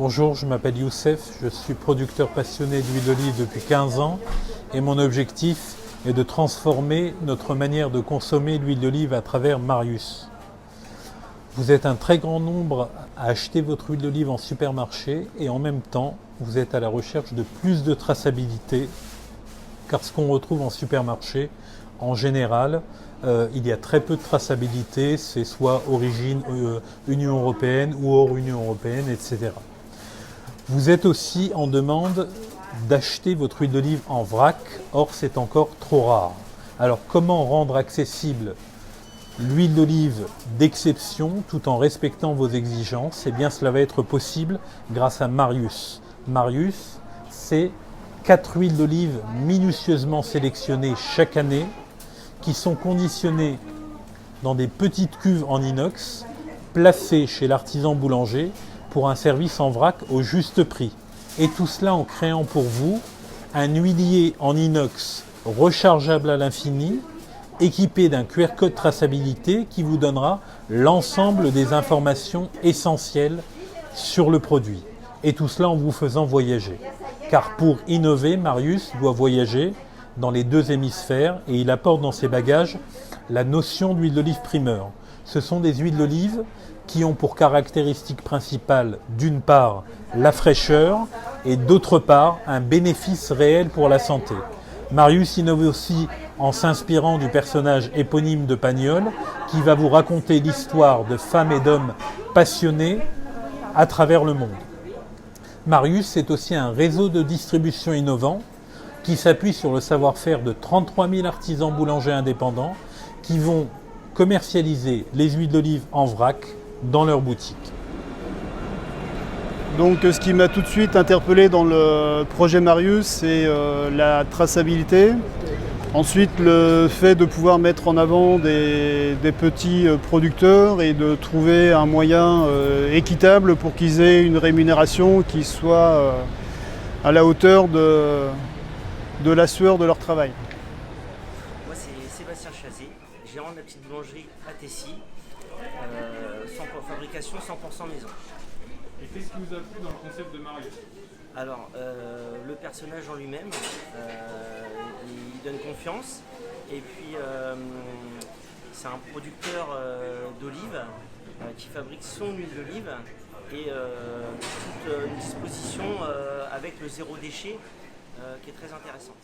Bonjour, je m'appelle Youssef, je suis producteur passionné d'huile d'olive depuis 15 ans et mon objectif est de transformer notre manière de consommer l'huile d'olive à travers Marius. Vous êtes un très grand nombre à acheter votre huile d'olive en supermarché et en même temps, vous êtes à la recherche de plus de traçabilité car ce qu'on retrouve en supermarché, en général, il y a très peu de traçabilité, c'est soit origine Union européenne ou hors Union européenne, etc. Vous êtes aussi en demande d'acheter votre huile d'olive en vrac, or c'est encore trop rare. Alors comment rendre accessible l'huile d'olive d'exception tout en respectant vos exigences? Eh bien cela va être possible grâce à Marius. Marius, c'est 4 huiles d'olive minutieusement sélectionnées chaque année qui sont conditionnées dans des petites cuves en inox placées chez l'artisan boulanger pour un service en vrac au juste prix. Et tout cela en créant pour vous un huilier en inox rechargeable à l'infini, équipé d'un QR code traçabilité qui vous donnera l'ensemble des informations essentielles sur le produit. Et tout cela en vous faisant voyager. Car pour innover, Marius doit voyager dans les 2 hémisphères et il apporte dans ses bagages la notion d'huile d'olive primeur. Ce sont des huiles d'olive qui ont pour caractéristique principale, d'une part, la fraîcheur et d'autre part, un bénéfice réel pour la santé. Marius innove aussi en s'inspirant du personnage éponyme de Pagnol qui va vous raconter l'histoire de femmes et d'hommes passionnés à travers le monde. Marius, c'est aussi un réseau de distribution innovant qui s'appuie sur le savoir-faire de 33 000 artisans boulangers indépendants qui vont commercialiser les huiles d'olive en vrac dans leur boutique. Donc ce qui m'a tout de suite interpellé dans le projet Marius, c'est la traçabilité. Ensuite, le fait de pouvoir mettre en avant des petits producteurs et de trouver un moyen équitable pour qu'ils aient une rémunération qui soit à la hauteur de la sueur de leur travail. Moi, c'est Sébastien Chazé, gérant de la petite boulangerie à Tessy, fabrication 100% maison. Et qu'est-ce qui vous a plu dans le concept de Marius? Alors, le personnage en lui-même, il donne confiance. Et puis, c'est un producteur d'olive qui fabrique son huile d'olive et toute une disposition avec le zéro déchet qui est très intéressante.